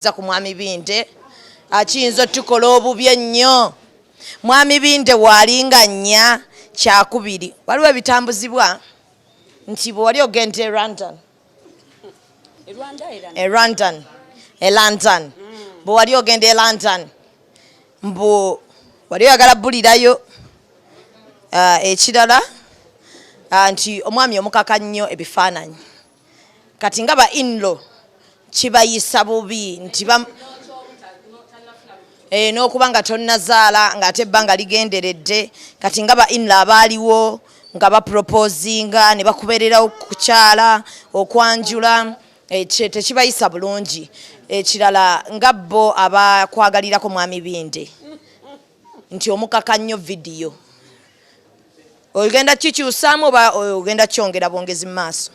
za ku mwami Binde akiyinza tukola obubi ennyo. Mwami Binde bw'alinga nnya kyakubiri waliwo ebitambuzibwa nti bwe wali ogenda e London bwe wali ogenda e London mbu wali oyagala bulirayo ekirala nti omwami omukaka nnyo ebifaananyi kati nga ba inlo kibayisa bubi nti n'okuba nga tonnazaala ng'ate ebbanga ligenderedde kati nga ba inlo abaaliwo nga baproposinga ne bakubeererawo kukyala okwanjula tekibayisa bulungi. Ekirala nga bo abakwagalirako mwami Binde nti omukaka nnyo vidiyo ogenda kikyusaamu oba ogenda kyongera bwongezi mu maaso.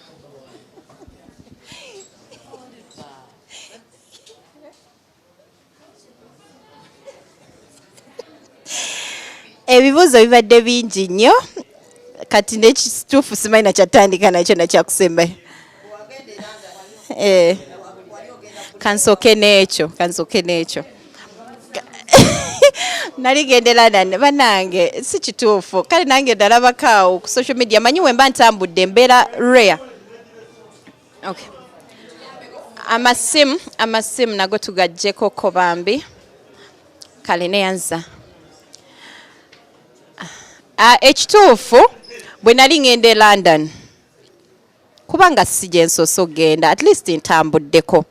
Ebibuuzo bibadde bingi nnyo kati n'ekituufu simanyi nakyatandika nakyo nakyakusembayo. Kansooke n'ekyo nali gende London bannange si kituufu kale nange ndalabako awo ku social media manyi we mba ntambudde mbeera rare. Okay. Amasimu nago tugaggyeko ko bambi kale neyanza. Ekituufu bwe nali ngenda e London kubanga sije nsoso genda at least ntambuddeko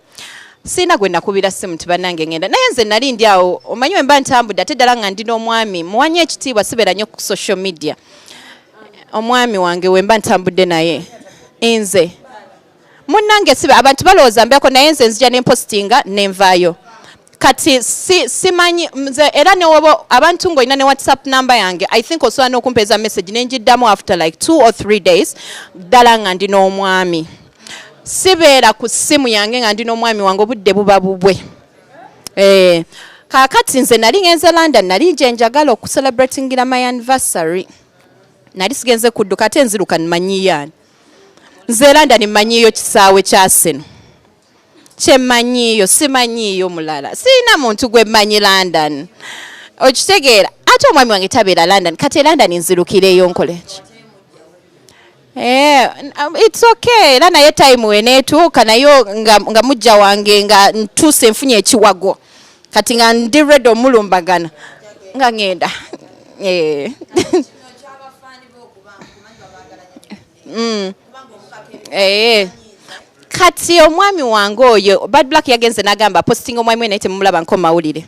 sina gwe nakubira simu tibannange ngenda naye nze nali ndi awo omanyi we mba ntambudde ate ddala nga ndi n'omwami muwanye ekitiibwa sibeera nnyo ku social media. Omwami wange we mba ntambudde naye nze munnange sibe abantu balowooza mbeeko naye nze nzija nempositinga nenvaayo kati simanyi nze era newoba abantu ng'olina ne WhatsApp number yange I think osobola n'okumpeeza message nenjiddamu after like 2 or 3 days ddala nga ndi n'omwami. Sibeera ku simu yange nga ndi n'omwami wange obudde buba bubwe. Kaakati nze nali ngenze London nali nje njagala okucelebratingira my anniversary. Nali sigenze kudduka ate nziruka mmanyiyaani. Nze London mmanyiyo kisaawe kya Arsenal. Kyemmanyiyo simanyiyo mulala. Sina muntu gwe mmanyi London. Okitegeera ate omwami wange tabeera London kati London nzirukireyo nkole ki? It's okay. Era naye time we neetuuka nayo nga mujja wange nga ntuuse nfunye ekiwago kati nga ndi ready omulumbagana nga ngenda. Kati omwami wange oyo Bad Black yagenze n'agamba posting omwami we naye temumulaba nko mawulire.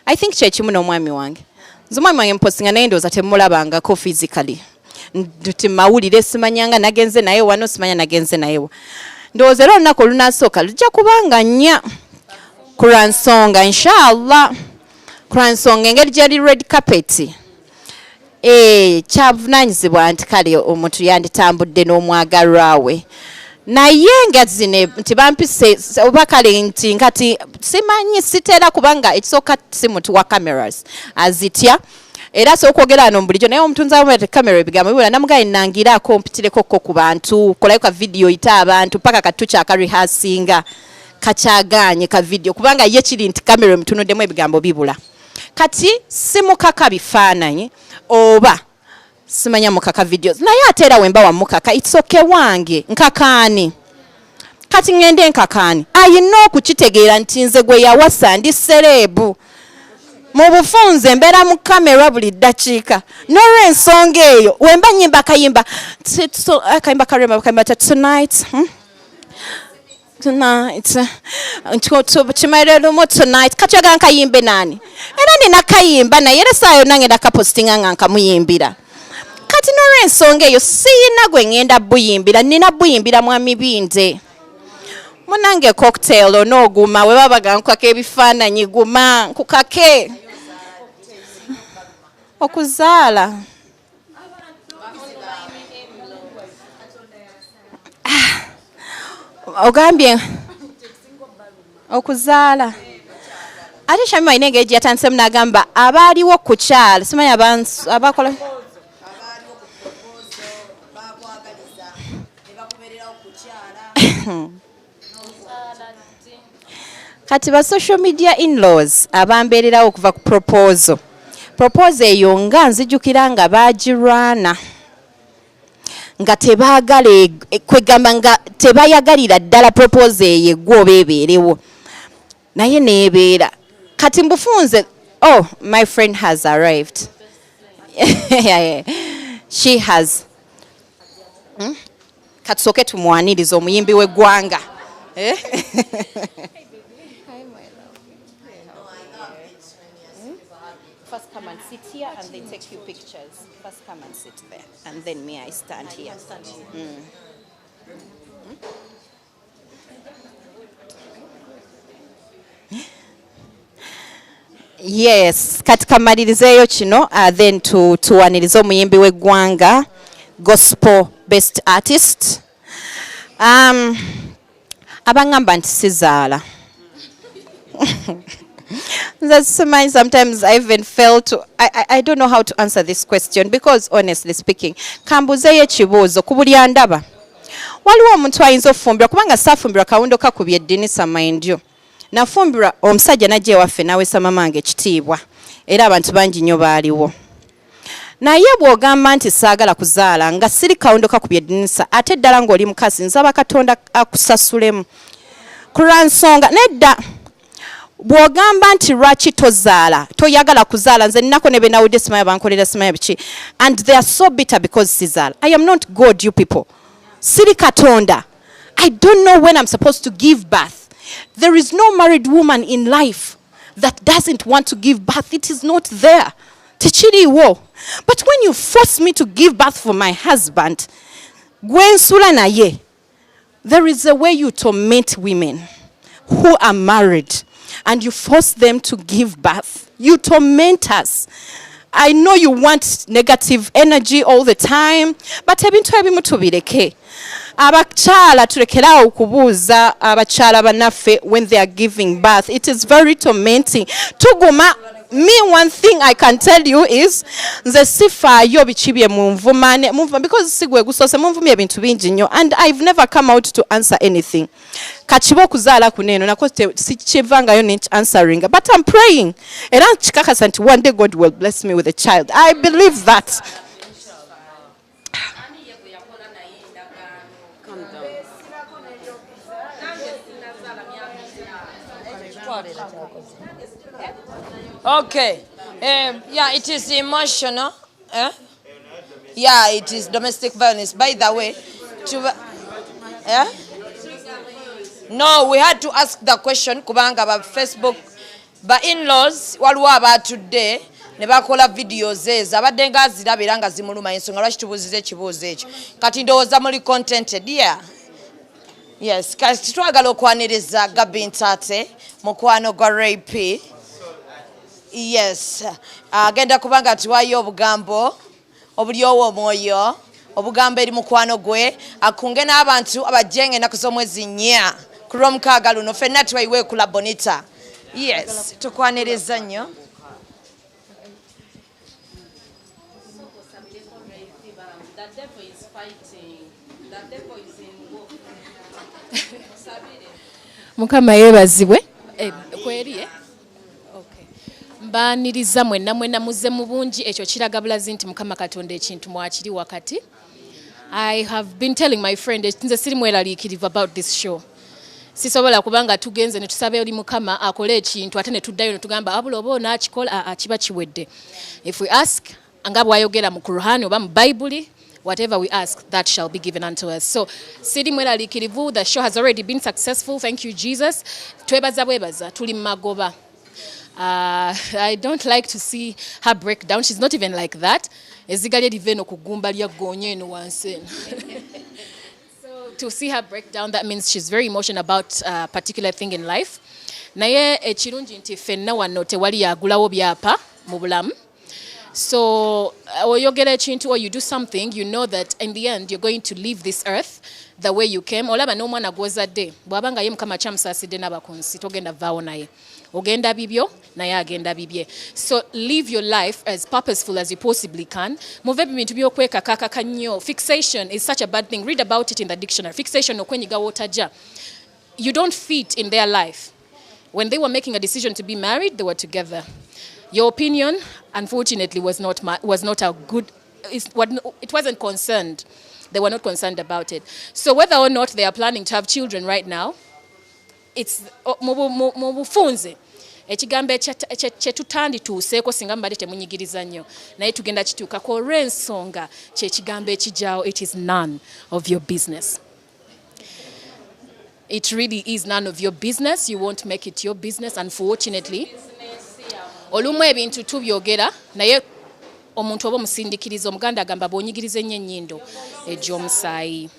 I think kye kimu n'omwami wange. Nze omwami wange mpostinga naye ndowooza temulabangako physically. Nduti mawulire simanyanga nagenze naye wano simanya nagenze naye wa. Ndowooza era olunaku olunasooka lujja kubanga nnya kuransonga inshallah. Kuransonga engeri gyali red carpet. Kyavunaanyizibwa nti kale omuntu yanditambudde n'omwagalwa we. Naye nga zine nti bampise oba kale nti nkati simanyi sitera kubanga ekisooka si muti wa cameras azitya era sookwogera ano bulijjo naye omutunzi awomete kamera ebigambo bibula namugaye nangiraako mpitireko ku bantu kolayo ka video yita abantu paka katu kyaka rehearsinga kakyaganye ka video kubanga ye kiri nti kamera emutunuddemu ebigambo bibula kati simukaka bifaananyi oba simanya mukaka videos naye ate era wemba wa mukaka it's okay wange nkakaani kati ngende nkakaani ayina okukitegeera nti nze gwe yawasa ndi serebu mu bufunze mbeera mu kamera buli ddakiika n'olw'ensonga eyo wemba nyimba kayimba tonight kimalire lumu tonight kati oyagala nkayimbe naani era nina kayimba naye era saayo nange ndakapositinga nga nkamuyimbira kati n'olw'ensonga eyo siyina gwe ngenda buyimbira nina buyimbira mwami Binde munange cocktail onooguma we babaga nkukaka ebifaananyi guma nkukake okuzaala ogambye okuzaala ate Shami alina engeri gye yatandisemu n'agamba abaaliwo ku kyalo simanyi abakola kati ba social media in-laws abambeererawo okuva ku proposal eyo nga nzijukira nga baagirwana nga tebaagala kwegamba nga tebayagalira ddala proposal eyo eggwa ebeerewo naye neebeera kati mbufunze oh my friend has arrived yeah. She has katusooke tumwaniriza omuyimbi w'eggwanga First come and sit here and they take few pictures. First come and sit there and then me I stand here. Yes, katika malirizeyo kino then tuwaniriza omuyimbi w'eggwanga gospel best artist abangamba nti sizaala sometimes I even felt I don't know how to answer this question because honestly speaking kambuzeyo ekibuuzo ku buli andaba waliwo omuntu ayinza okufumbirwa kubanga saafumbirwa kawundo kakubye eddinisa mind you nafumbirwa omusajja najja ewaffe nawesa mamange ekitiibwa era abantu bangi nnyo baaliwo naye bw'ogamba nti saagala kuzaala nga siri kawundo kakubye eddinisa ate eddala ng'oli mukazi nsaba katonda akusasulemu kulwa nsonga nedda bw'ogamba nti lwaki tozaala toyagala kuzaala nze nnako ne benawudde simaya bankolera simaya biki and they are so bitter because sizaala I am not God you people siri katonda I don't know when I'm supposed to give birth. There is no married woman in life that doesn't want to give birth. It is not there. Tekiriwo. But when you force me to give birth for my husband, gwensula naye, there is a way you torment women who are married and you force them to give birth. You torment us. I know you want negative energy all the time, but ebintu ebimu tubireke. Abakyala tulekeraawo okubuuza abakyala bannaffe when they are giving birth. It is very tormenting. Tuguma, me one thing I can tell you is nze sifaayo biki bye munvuma because sigwe gusoose munvumya ebintu bingi nnyo and I've never come out to answer anything. Kakiba okuzaala kuneeno nako sikivangayo ne answering but I'm praying era nkikakasa nti one day God will bless me with a child. I believe that. Okay. Yeah, it is emotional. Yeah, it is domestic violence. By the way, no, we had to ask the question kubanga ba Facebook ba in-laws waliwo abatudde ne bakola videos ezo abadde nga zirabira nga zimuluma ensonga lwaki tubuuziza ekibuuzo ekyo kati ndowooza muli contented yeah. Yes, kati twagala okwaniriza Gabi Ntate mukwano gwa rape. Yes, agenda kubanga tuwayo obugambo obulyowo omwoyo obugambo eri mukwano gwe akunge n'abantu abajjenge ennaku z'omwezi 4 ku lw'omukaaga luno ffenna tuwayiwe kula bonita. Yes, tukwaniriza nnyo. Mukama yeebazibwe kweriye mbaaniriza mwenna muzze mu bungi ekyo kiraga bulazi nti Mukama Katonda ekintu mwakiri wakati. I have been telling my friend nze siri mweraliikirivu about this show. Sisobola kubanga tugenze ne tusabe oli Mukama akole ekintu ate ne tuddayo ne tugamba abula oba onaakikola kiba kiwedde. If we ask nga bw'ayogera mu Quran oba mu Bible, whatever we ask, that shall be given unto us. So, siri mweraliikirivu, the show has already been successful. Thank you, Jesus. Twebaza bwebaza, tuli magoba. I don't like to see her break down. She's not even like that. Ezigali ediveno kugumba lya gonye no wansen. So to see her break down, that means she's very emotional about a particular thing in life. Naye ekirungi nti ffenna wano tewali yagulawo byapa mu bulamu. So oyogera ekintu or you do something, you know that in the end you're going to leave this earth the way you came. Olaba n'omwana gw'ozadde bw'abanga ye Mukama kyamusaasidde n'abakunsi togenda vaawo naye. Ogenda bibyo naye agenda bibye. So live your life as purposeful as you possibly can. Move ebintu by'okwekakakaka nnyo. Fixation is such a bad thing. Read about it in the dictionary. Fixation okwenyiga wootajja. You don't fit in their life. When they were making a decision to be married, they were together. Your opinion, unfortunately, was not a good. It wasn't concerned. They were not concerned about it. So whether or not they are planning to have children right now, it's mubufunze. Ekigambo kyetutandituuseeko singa mubadde temunyigiriza nnyo naye tugenda kituukako olw'ensonga kyekigambo ekijaawo. It is none of your business. It really is none of your business. You won't make it your business, unfortunately. Olumu ebintu tubyogera naye omuntu oba omusindikiriza omuganda agamba bw'onyigiriza ennyo ennyindo egy'omusaayi.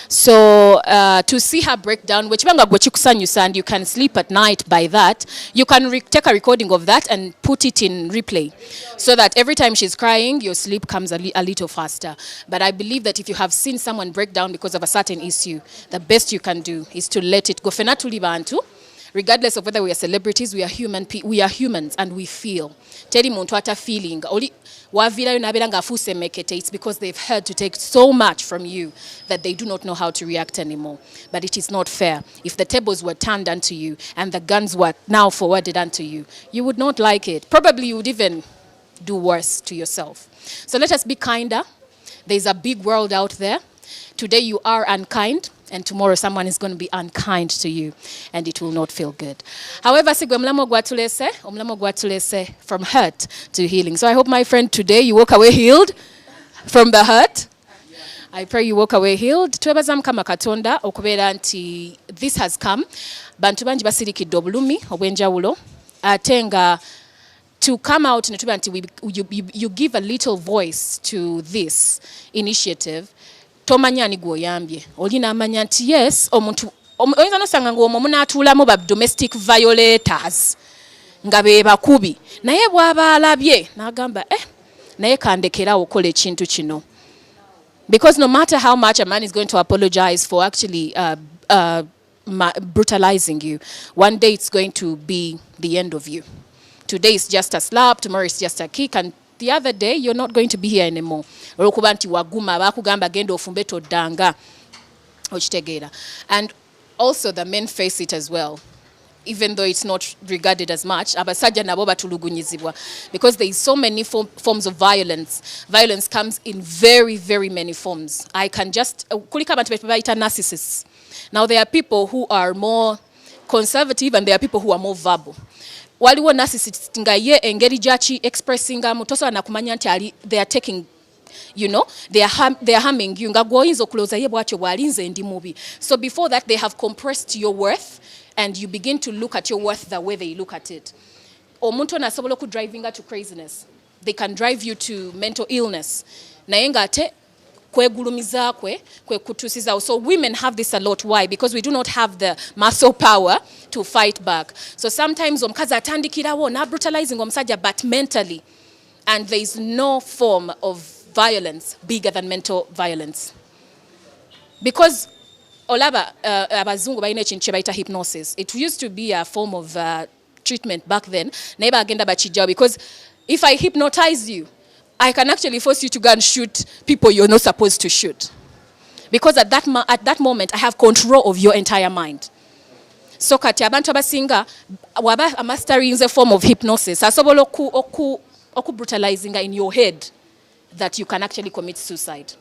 So to see her break down, wekibanga gwe kikusanyusa and you can sleep at night by that, you can take a recording of that and put it in replay so that every time she's crying, your sleep comes a little faster. But I believe that if you have seen someone break down because of a certain issue, the best you can do is to let it go. Fena tuli bantu. Regardless of whether we are celebrities, we are humans and we feel. Teri muntu ata feeling. Oli wavirayo nabera nga afuse mekete. It's because they've heard to take so much from you that they do not know how to react anymore. But it is not fair. If the tables were turned unto you and the guns were now forwarded unto you, you would not like it. Probably you would even do worse to yourself. So let us be kinder. There's a big world out there. Today you are unkind. And tomorrow someone is going to be unkind to you and it will not feel good. However, omulamo gwatulese from hurt to healing. So I hope, my friend, today you walk away healed from the hurt. I pray you walk away healed. Twebaza Mukama Katonda okubeera nti this has come. Bantu bangi basirikidde obulumi obw'enjawulo ate nga to come out ne tuba nti you give a little voice to this initiative. Tomanya ani gwoyambye olina amanya nti yes omuntu oyinza nosanga ng'omwo munaatuulamu ba domestic violators nga be bakubi naye bw'aba alabye n'agamba naye kandekerawo okola ekintu kino, because no matter how much a man is going to apologize for actually brutalizing you, one day it's going to be the end of you. Today is just a slap, tomorrow is just a kick, and the other day you're not going to be here anymore. Olwokuba nti waguma bakugamba genda ofumbe toddanga okitegeera. And also the men face it as well, even though it's not regarded as much. Abasajja nabo batulugunyizibwa because there is so many forms of violence. Violence comes in very, very many forms. I can just kulika abantu bebayita narcissists. Now there are people who are more conservative and there are people who are more verbal. Waliwo narcissist nga ye engeri jachi expressinga mutoso anakumanya nti they are taking, you know, they are harming you nga gwoyinza okuloza ye bwatyo bwalinze ndi mubi. So before that they have compressed your worth and you begin to look at your worth the way they look at it. Omuntu nasobola ku driving to craziness. They can drive you to mental illness. Naye nga ate kwegulumiza kwe kutusiza. So women have this a lot. Why? Because we do not have the muscle power to fight back. So sometimes omukazi atandikirawo na brutalizing omusajja but mentally, and there is no form of violence bigger than mental violence. Because olaba abazungu balina ekintu kye bayita hypnosis. It used to be a form of treatment back then. Naye bagenda bakijjawo because if I hypnotize you, I can actually force you to go and shoot people you're not supposed to shoot. Because at that moment, I have control of your entire mind. So kati abantu abasinga waba mastering is a form of hypnosis. Asobola oku brutalizing in your head that you can actually commit suicide.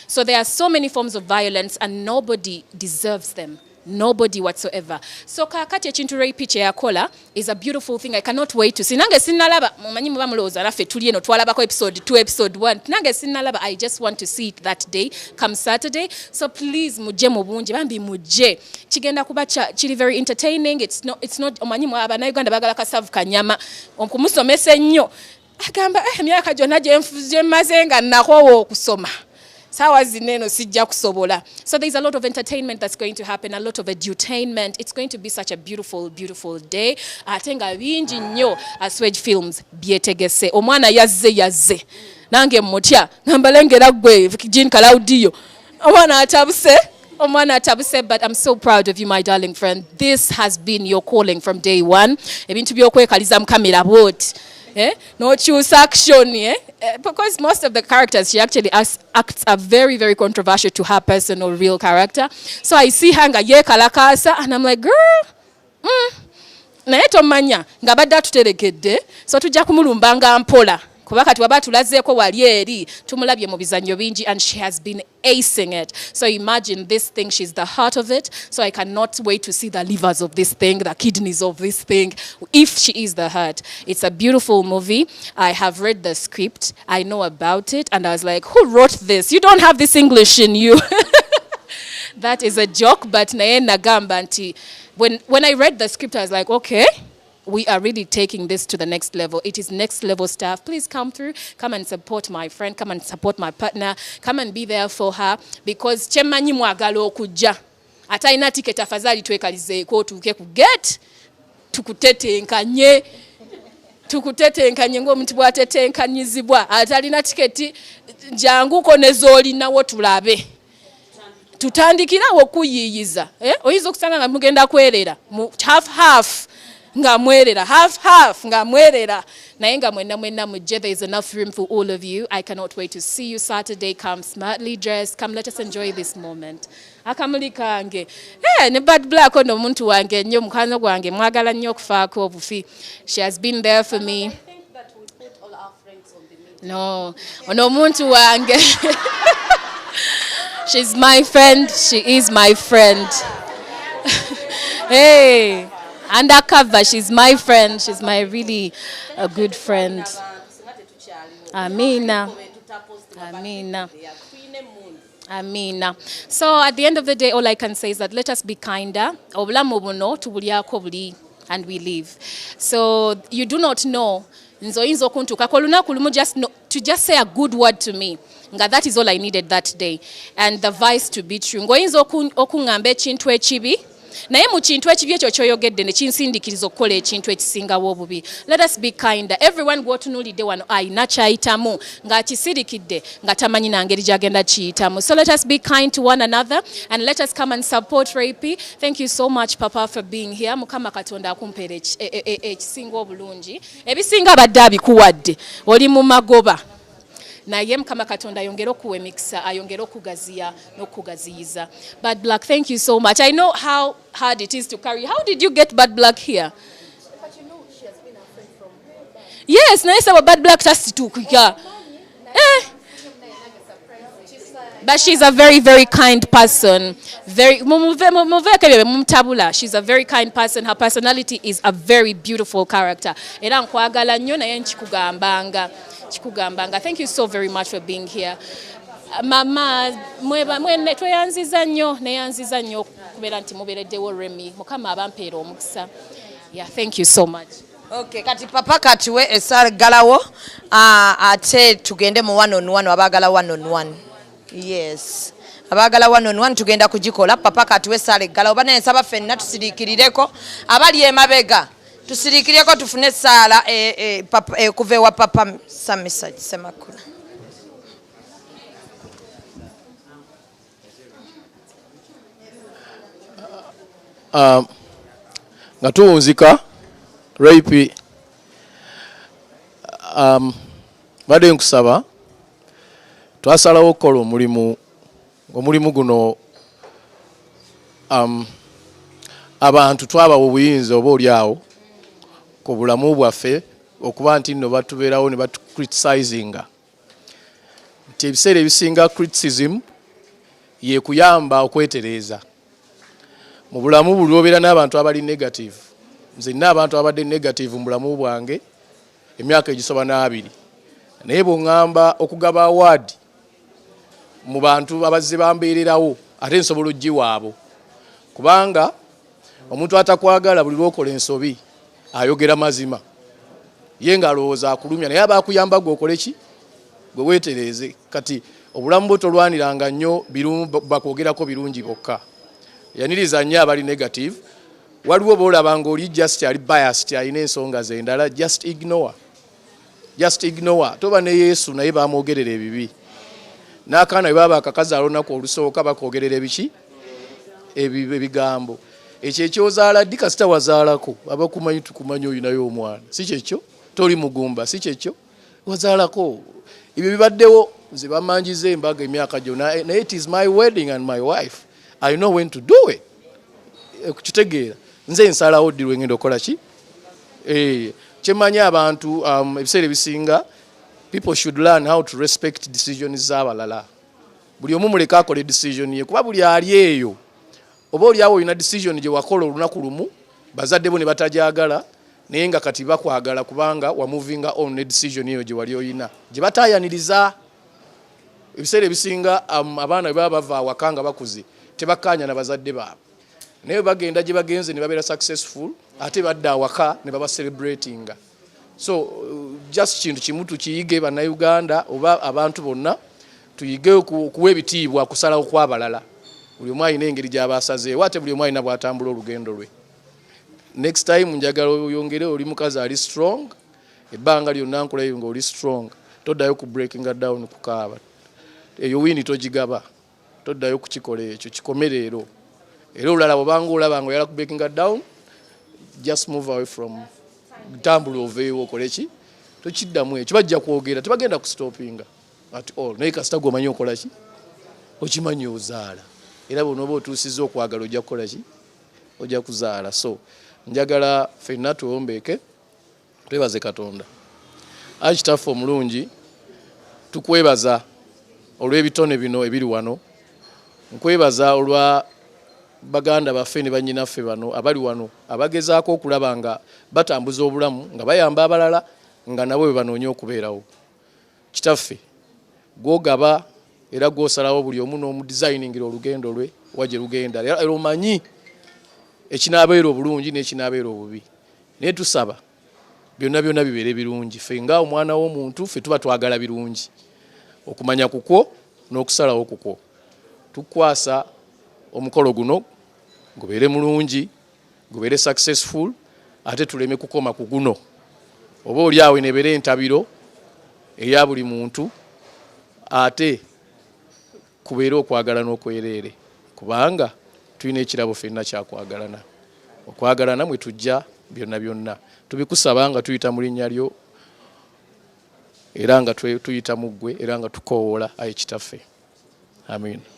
So there are so many forms of violence and nobody deserves them. Nobody whatsoever. So kakati ekintu rape kye yakola is a beautiful thing. I cannot wait to see. Nange sinalaba mumanyi muba mulowooza naffe tuli eno twalabako episode 2 episode 1. Nange sinalaba. I just want to see it that day come Saturday. So please mujje mu bungi bambi mujje. Kigenda kuba kiri very entertaining. It's not omanyi mu abana Uganda bagala kasavu kanyama. Okumusomesa nnyo. Agamba emyaka gyonna gye maze nga nakoowa okusoma. So there's a lot of entertainment that's going to happen, a lot of edutainment. It's going to be such a beautiful, beautiful day. Atenga bingi nnyo Aswege Films byetegese. Omwana yazze. Nange mmutya. Ngambalengera gwe Jean Claudio. Omwana atabuse, but I'm so proud of you, my darling friend. This has been your calling from day one. Ebintu byokwekaliza mu kamera bwoti. No choose action, because most of the characters she actually acts are very, very controversial to her personal real character. So I see her nga yekalakasa and I'm like, girl, naye tomanya nga badde atuterekedde so tujja kumulumbanga mpola kuba kati waba tulazeeko wali eri tumulabye mu bizannyo bingi and she has been acing it. So imagine this thing, she's the heart of it. So I cannot wait to see the livers of this thing, the kidneys of this thing, if she is the heart. It's a beautiful movie. I have read the script. I know about it. And I was like, who wrote this? You don't have this English in you. That is a joke, but naye nagamba nti when I read the script, I was like, okay, we are really taking this to the next level. It is next level stuff. Please come through. Come and support my friend. Come and support my partner. Come and be there for her. Because chemanyi mwagala okujja. Ata ina ticket afadhali twekalizeeko tuke ku get. Tukutetenkanye. Tukutetenkanye ng'omuntu bw'atetenkanyizibwa. Atalina tiketi janguko nezooli nawo tulabe. Tutandikirawo okuyiyiza. Oyinza okusanga nga mugenda kwerera. Half. Nga mwerera half nga mwerera naye nga mwenna mujje. There is enough room for all of you. I cannot wait to see you Saturday. Come smartly dressed. Come, let us enjoy this moment. Akamuli kange ne Bad Black ono omuntu wange nnyo mukwano gwange mwagala nnyo okufaako obufi. She has been there for me. I think that we put all our friends on the meeting. No ono omuntu wange she's my friend. She is my friend. Hey, undercover, she's my friend. She's my really a good friend. Amina. Amina. Amina. So at the end of the day, all I can say is that let us be kinder. Obulamu buno tubulyako buli and we live. So you do not know. Nzoyinza okuntuukako olunaku lumu to just say a good word to me. Nga that is all I needed that day. And the vice to be true. Ngoyinza okungamba ekintu ekibi. Naye mu kintu ekibi ekyo kyoyogedde ne kinsindikiriza okukola ekintu ekisingawo obubi. Let us be kinder. Everyone gw'otunuulidde wano ayina kyayitamu ng'akisirikidde nga tamanyi na ngeri gy'agenda kiyitamu. So let us be kind to one another and let us come and support Rapey. Thank you so much Papa for being here. Mukama Katonda akumpeera ekisinga obulungi. Ebisinga abadde abikuwadde. Oli mu magoba. Naye Mukama Katonda ayongera okuwa emikisa, ayongera okugaziya n'okugaziyiza. Bad Black, thank you so much. I know how hard it is to carry. How did you get Bad Black here? But you know she has been a friend from her. Yes, naye saba Bad Black tasituukika. But she's a very, very kind person. She's a very kind person. Her personality is a very beautiful character. Era nkwagala nnyo naye nkikugambanga. Thank you so very much for being here. Mama, mwene tweyanziza nnyo, neyanziza nnyo kubeera nti mubeereddewo Remy. Mukama abampeera omukisa. Yeah, thank you so much. Okay, kati Papa katiwe esagalawo ate tugende mu one on one abagala one on one. Yes. Abagala one on one tugenda kugikola. Papa katiwe sale galawo bana ensaba ffenna tusiriikirireko abali emabega. Tusirikireko tufune sala kuve wa Papa Samisa semakula. Nga tuwunzika Rapey badde nkusaba twasalawo okukola omulimu guno abantu twabawa obuyinza oba oli awo ku bulamu bwaffe okuba nti nno batubeerawo ne batucriticizinga nti ebiseera ebisinga criticism ye kuyamba okwetereeza mu bulamu buli obeera n'abantu abali negative. Nze nina abantu abadde negative mu bulamu bwange emyaka egisoba n'abiri naye bw'oŋŋamba okugaba award mu bantu abazze bambeererawo ate nsobola oggiwaabo kubanga omuntu atakwagala buli lw'okola ensobi ayogera mazima ye ng'alowooza akulumya naye aba akuyamba gwe okole ki gwe weetereeze. Kati obulamu bwo tolwaniranga nnyo bakwogerako birungi bokka. Yaniriza nnyo abali negative. Waliwo boolaba ng'oli just ali biased alina ensonga ze endala. Just ignore. Toba ne Yesu naye bamwogerera ebibi. N'akaana bwe baba akakazi olunaku olusooka bakwogerera ebiki ebigambo. Ekyo ekyozaala ddi kasita wazaalako abakumanyi tukumanyi oyinayo omwana si kyekyo toli mugumba si kyekyo wazaalako ebyo bibaddewo nze bamanjiza embaga emyaka gyonna naye it is my wedding and my wife I know when to do it. Kukitegeera nze nsalawo ddi lwe ngenda okola ki Kyemmanyi abantu ebiseera ebisinga people should learn how to respect decisions z'abalala. Buli omu muleka akole decision ye kuba buli ali eyo oba oli awo olina decision gye wakola olunaku lumu bazadde bo ne batajagala naye nga kati bakwagala kubanga wa moving on ne decision eyo gye wali oyina gye batayaniriza. Ebiseera ebisinga abaana bwe baba bava awaka nga bakuze tebakkaanya na bazadde baabwe naye bagenda gye bagenze ne babeera successful ate badda awaka ne baba celebratinga. So just kintu kimu tukiyige bannayuganda oba abantu bonna tuyige okuwa ebitiibwa kusalawo kw'abalala. Buli omu alina engeri gy'abaasazeewo ate buli omu alina bw'atambula olugendo lwe. Next time njagala oyongere oli mukazi ali strong ebbanga lyonna nkulayo nga oli strong toddayo ku breaking down kukaaba eyo wini togigaba toddayo kukikola ekyo kikomere ero olulala bwobanga olaba nga oyala ku breaking down just move away from tambula oveewo okole ki tokiddamu ekyo bajja kwogera tebagenda kustopinga at all naye kasita gwomanyi okola ki okimanyi ozaala era bonoba otuusiza okwagala ojja kukola ki ojja kuzaala. So njagala ffenna tuwombeeke twebaze Katonda. Ayi Kitaffe omulungi tukwebaza olw'ebitone bino ebiri wano, nkwebaza olwa baganda baffe ne bannyinaffe bano abali wano abagezaako okulaba nga batambuza obulamu nga bayamba abalala nga nabo bwe banoonya okubeerawo. Kitaffe gwogaba era gwosalawo buli omu n'omudesigningira olugendo lwe wagye lugenda era omanyi ekinaabeera obulungi n'ekinaabeera obubi naye tusaba byonna byonna bibeere birungi. Ffe nga omwana w'omuntu ffe tuba twagala birungi okumanya kukwo n'okusalawo kukwo. Tukwasa omukolo guno gubeere mulungi gubeere successful ate tuleme kukoma ku guno oba oli awo nebeere entabiro eya buli muntu ate kubeere okwagala n'okwereere kubanga tulina ekirabo ffenna kyakwagalana. Okwagalana mwe tujja byonna byonna tubikusaba nga tuyita mu linnya lyo era nga tuyita mu ggwe era nga tukoowoola Ayi Kitaffe. Amen.